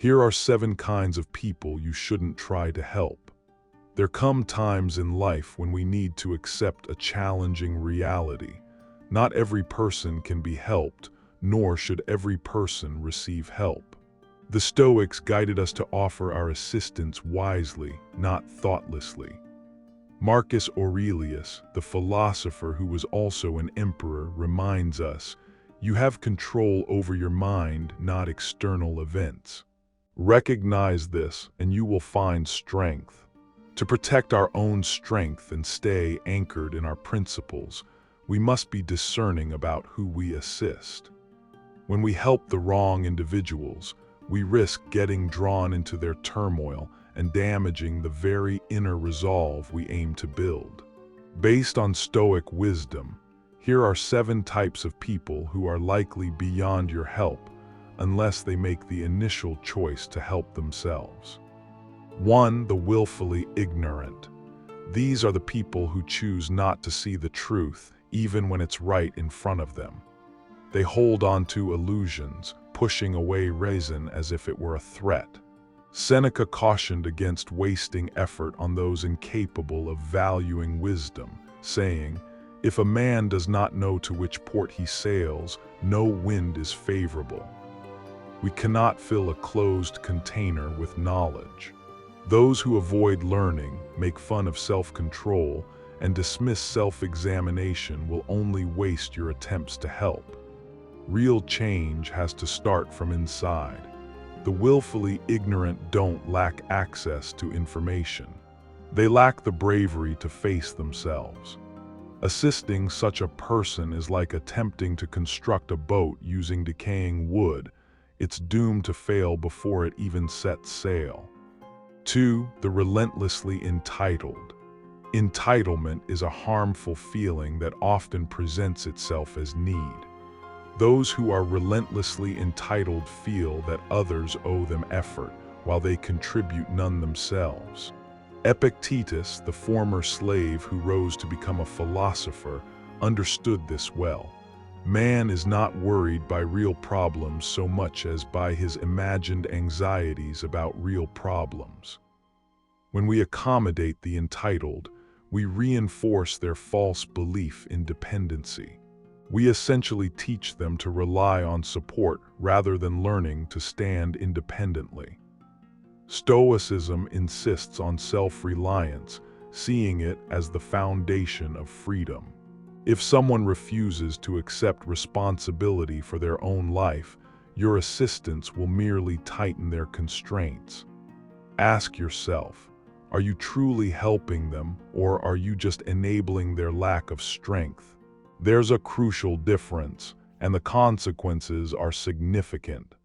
Here are 7 kinds of people you shouldn't try to help. There come times in life when we need to accept a challenging reality. Not every person can be helped, nor should every person receive help. The Stoics guided us to offer our assistance wisely, not thoughtlessly. Marcus Aurelius, the philosopher who was also an emperor, reminds us, "You have control over your mind, not external events." Recognize this, and you will find strength. To protect our own strength and stay anchored in our principles, we must be discerning about who we assist. When we help the wrong individuals, we risk getting drawn into their turmoil and damaging the very inner resolve we aim to build. Based on Stoic wisdom, here are 7 types of people who are likely beyond your help unless they make the initial choice to help themselves. 1. The willfully ignorant. These are the people who choose not to see the truth, even when it's right in front of them. They hold on to illusions, pushing away reason as if it were a threat. Seneca cautioned against wasting effort on those incapable of valuing wisdom, saying, "If a man does not know to which port he sails, no wind is favorable." We cannot fill a closed container with knowledge. Those who avoid learning, make fun of self-control, and dismiss self-examination will only waste your attempts to help. Real change has to start from inside. The willfully ignorant don't lack access to information. They lack the bravery to face themselves. Assisting such a person is like attempting to construct a boat using decaying wood. It's doomed to fail before it even sets sail. 2. The relentlessly entitled. Entitlement is a harmful feeling that often presents itself as need. Those who are relentlessly entitled feel that others owe them effort, while they contribute none themselves. Epictetus, the former slave who rose to become a philosopher, understood this well. Man is not worried by real problems so much as by his imagined anxieties about real problems. When we accommodate the entitled, we reinforce their false belief in dependency. We essentially teach them to rely on support rather than learning to stand independently. Stoicism insists on self-reliance, seeing it as the foundation of freedom. If someone refuses to accept responsibility for their own life, your assistance will merely tighten their constraints. Ask yourself, are you truly helping them, or are you just enabling their lack of strength? There's a crucial difference, and the consequences are significant.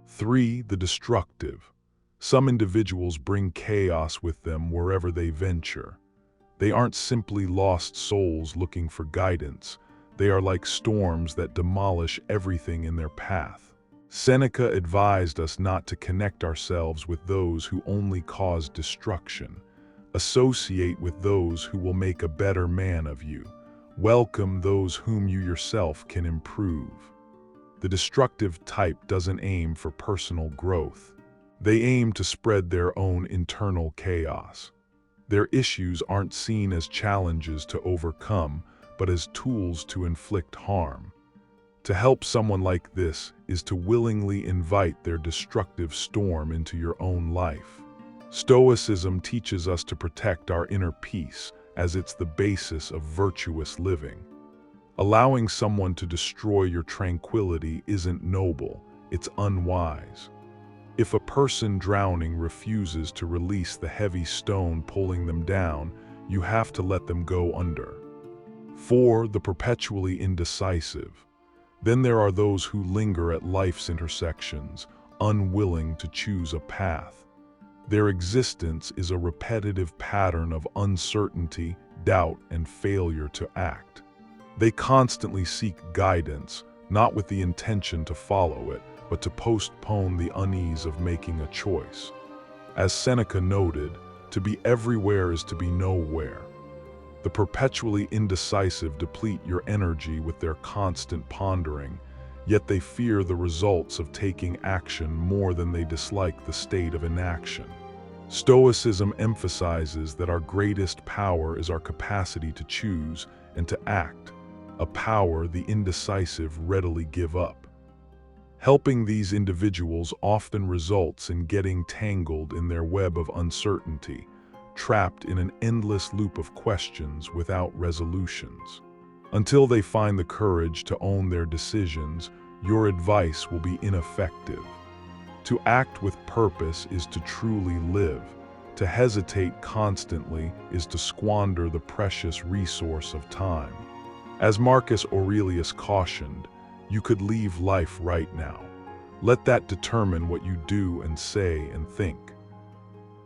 3. The destructive. Some individuals bring chaos with them wherever they venture. They aren't simply lost souls looking for guidance. They are like storms that demolish everything in their path. Seneca advised us not to connect ourselves with those who only cause destruction. Associate with those who will make a better man of you. Welcome those whom you yourself can improve. The destructive type doesn't aim for personal growth. They aim to spread their own internal chaos. Their issues aren't seen as challenges to overcome, but as tools to inflict harm. To help someone like this is to willingly invite their destructive storm into your own life. Stoicism teaches us to protect our inner peace, as it's the basis of virtuous living. Allowing someone to destroy your tranquility isn't noble, it's unwise. If a person drowning refuses to release the heavy stone pulling them down, you have to let them go under. 4. The perpetually indecisive. Then there are those who linger at life's intersections, unwilling to choose a path. Their existence is a repetitive pattern of uncertainty, doubt, and failure to act. They constantly seek guidance, not with the intention to follow it, but to postpone the unease of making a choice. As Seneca noted, to be everywhere is to be nowhere. The perpetually indecisive deplete your energy with their constant pondering, yet they fear the results of taking action more than they dislike the state of inaction. Stoicism emphasizes that our greatest power is our capacity to choose and to act, a power the indecisive readily give up. Helping these individuals often results in getting tangled in their web of uncertainty, trapped in an endless loop of questions without resolutions. Until they find the courage to own their decisions, your advice will be ineffective. To act with purpose is to truly live. To hesitate constantly is to squander the precious resource of time. As Marcus Aurelius cautioned, you could leave life right now. Let that determine what you do and say and think.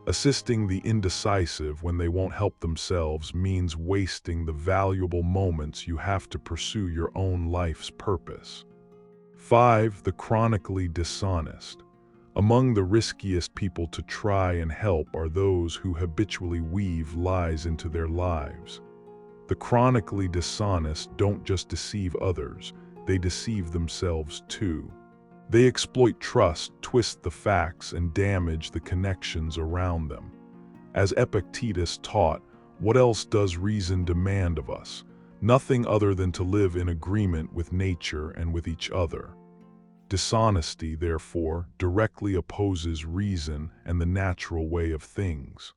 Assisting the indecisive when they won't help themselves means wasting the valuable moments you have to pursue your own life's purpose. 5. The chronically dishonest. Among the riskiest people to try and help are those who habitually weave lies into their lives. The chronically dishonest don't just deceive others, they deceive themselves too. They exploit trust, twist the facts, and damage the connections around them. As Epictetus taught, what else does reason demand of us? Nothing other than to live in agreement with nature and with each other. Dishonesty, therefore, directly opposes reason and the natural way of things.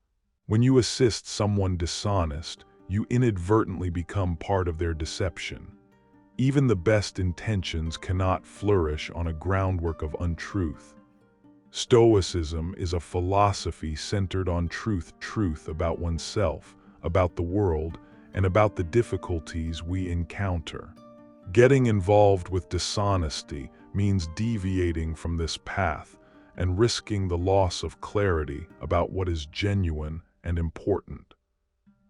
When you assist someone dishonest, you inadvertently become part of their deception. Even the best intentions cannot flourish on a groundwork of untruth. Stoicism is a philosophy centered on truth about oneself, about the world, and about the difficulties we encounter. Getting involved with dishonesty means deviating from this path and risking the loss of clarity about what is genuine and important.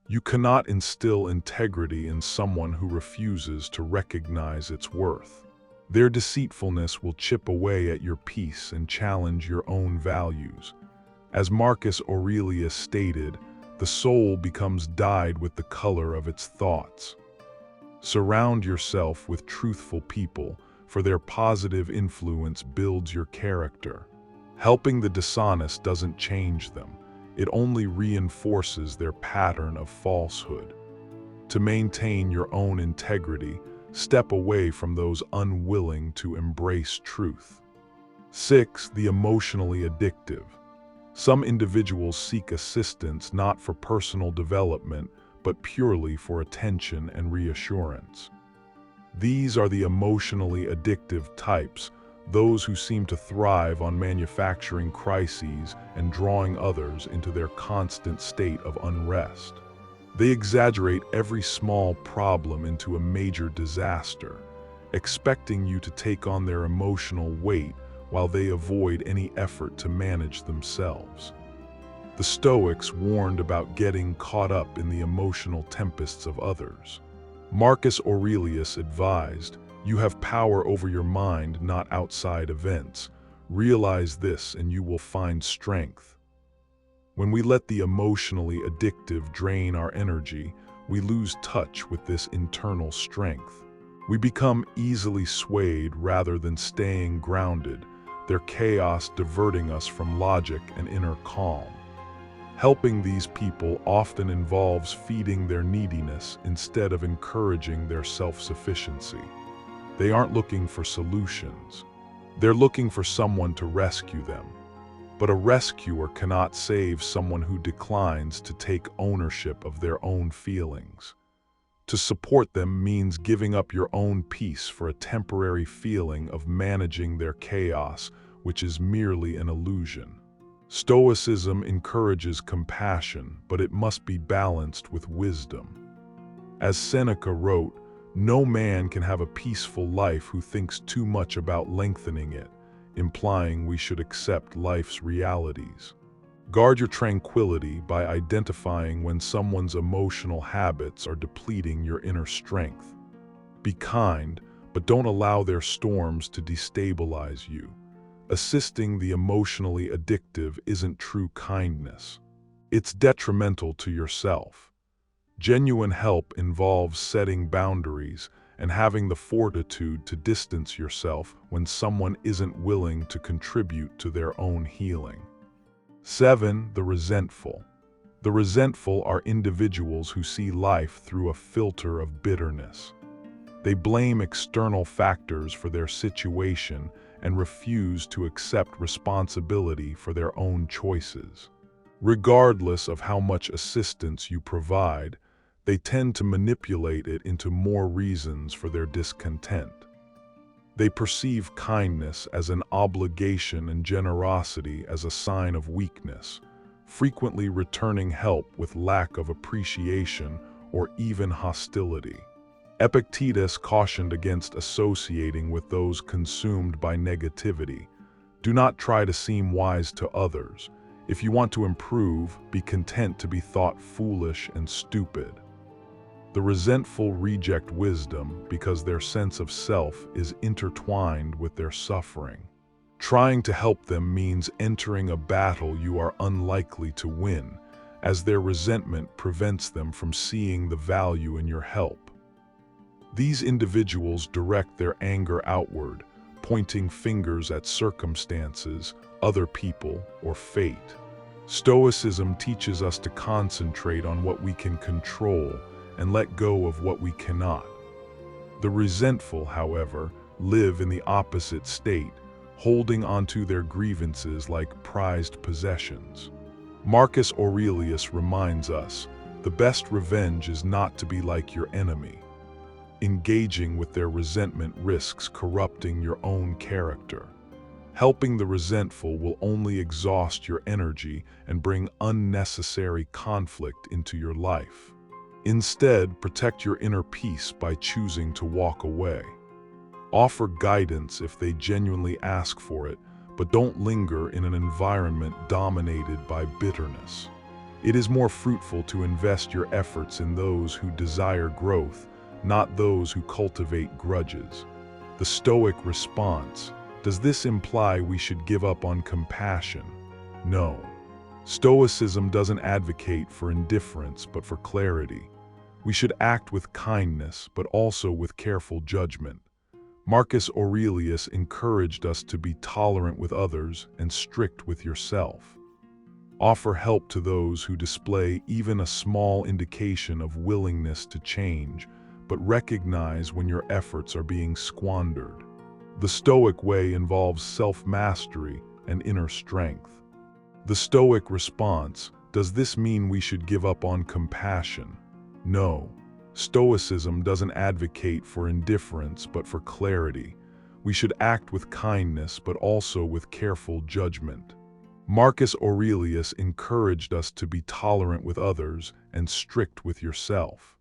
You cannot instill integrity in someone who refuses to recognize its worth. Their deceitfulness will chip away at your peace and challenge your own values. As Marcus Aurelius stated, the soul becomes dyed with the color of its thoughts. Surround yourself with truthful people, for their positive influence builds your character. Helping the dishonest doesn't change them. It only reinforces their pattern of falsehood. To maintain your own integrity, step away from those unwilling to embrace truth. 6. The emotionally addictive. Some individuals seek assistance not for personal development, but purely for attention and reassurance. These are the emotionally addictive types, those who seem to thrive on manufacturing crises and drawing others into their constant state of unrest. They exaggerate every small problem into a major disaster, expecting you to take on their emotional weight while they avoid any effort to manage themselves. The Stoics warned about getting caught up in the emotional tempests of others. Marcus Aurelius advised, "You have power over your mind, not outside events. Realize this and you will find strength." When we let the emotionally addictive drain our energy, we lose touch with this internal strength. We become easily swayed rather than staying grounded, their chaos diverting us from logic and inner calm. Helping these people often involves feeding their neediness instead of encouraging their self-sufficiency. They aren't looking for solutions. They're looking for someone to rescue them. But a rescuer cannot save someone who declines to take ownership of their own feelings. To support them means giving up your own peace for a temporary feeling of managing their chaos, which is merely an illusion. Stoicism encourages compassion, but it must be balanced with wisdom. As Seneca wrote, "No man can have a peaceful life who thinks too much about lengthening it," implying we should accept life's realities. Guard your tranquility by identifying when someone's emotional habits are depleting your inner strength. Be kind, but don't allow their storms to destabilize you. Assisting the emotionally addictive isn't true kindness. It's detrimental to yourself. Genuine help involves setting boundaries and having the fortitude to distance yourself when someone isn't willing to contribute to their own healing. 7. The resentful. The resentful are individuals who see life through a filter of bitterness. They blame external factors for their situation and refuse to accept responsibility for their own choices. Regardless of how much assistance you provide, they tend to manipulate it into more reasons for their discontent. They perceive kindness as an obligation and generosity as a sign of weakness, frequently returning help with lack of appreciation or even hostility. Epictetus cautioned against associating with those consumed by negativity. Do not try to seem wise to others. If you want to improve, be content to be thought foolish and stupid. The resentful reject wisdom because their sense of self is intertwined with their suffering. Trying to help them means entering a battle you are unlikely to win, as their resentment prevents them from seeing the value in your help. These individuals direct their anger outward, pointing fingers at circumstances, other people, or fate. Stoicism teaches us to concentrate on what we can control and let go of what we cannot. The resentful, however, live in the opposite state, holding onto their grievances like prized possessions. Marcus Aurelius reminds us, the best revenge is not to be like your enemy. Engaging with their resentment risks corrupting your own character. Helping the resentful will only exhaust your energy and bring unnecessary conflict into your life. Instead, protect your inner peace by choosing to walk away. Offer guidance if they genuinely ask for it, but don't linger in an environment dominated by bitterness. It is more fruitful to invest your efforts in those who desire growth, not those who cultivate grudges. The Stoic response: does this imply we should give up on compassion? No. Stoicism doesn't advocate for indifference but for clarity. We should act with kindness but also with careful judgment. Marcus Aurelius encouraged us to be tolerant with others and strict with yourself. Offer help to those who display even a small indication of willingness to change, but recognize when your efforts are being squandered. The Stoic way involves self-mastery and inner strength. The Stoic response: does this mean we should give up on compassion? No. Stoicism doesn't advocate for indifference but for clarity. We should act with kindness but also with careful judgment. Marcus Aurelius encouraged us to be tolerant with others and strict with yourself.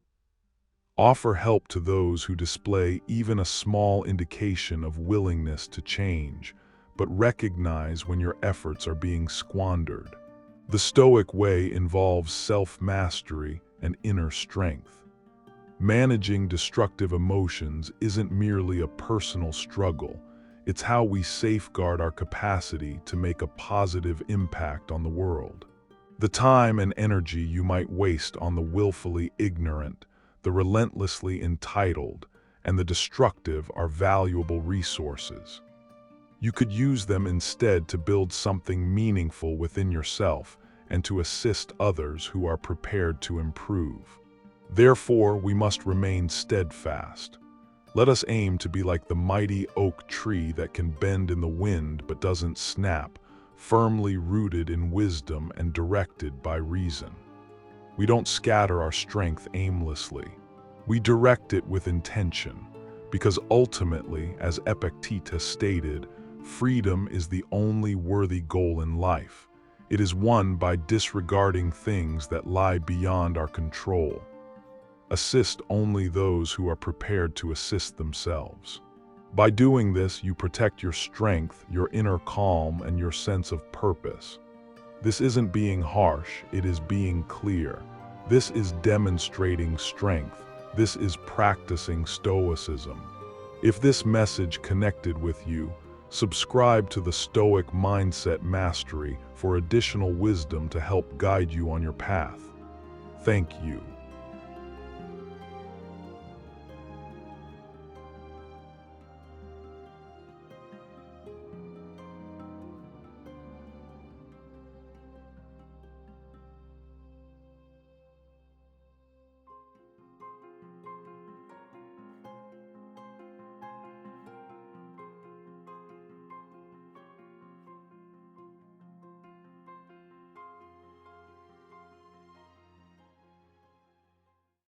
Offer help to those who display even a small indication of willingness to change, but recognize when your efforts are being squandered. The Stoic way involves self-mastery and inner strength. Managing destructive emotions isn't merely a personal struggle. It's how we safeguard our capacity to make a positive impact on the world. The time and energy you might waste on the willfully ignorant, the relentlessly entitled, and the destructive are valuable resources. You could use them instead to build something meaningful within yourself and to assist others who are prepared to improve. Therefore, we must remain steadfast. Let us aim to be like the mighty oak tree that can bend in the wind but doesn't snap, firmly rooted in wisdom and directed by reason. We don't scatter our strength aimlessly. We direct it with intention, because ultimately, as Epictetus stated, freedom is the only worthy goal in life. It is won by disregarding things that lie beyond our control. Assist only those who are prepared to assist themselves. By doing this, you protect your strength, your inner calm, and your sense of purpose. This isn't being harsh, it is being clear. This is demonstrating strength. This is practicing Stoicism. If this message connected with you, subscribe to the Stoic Mindset Mastery for additional wisdom to help guide you on your path. Thank you.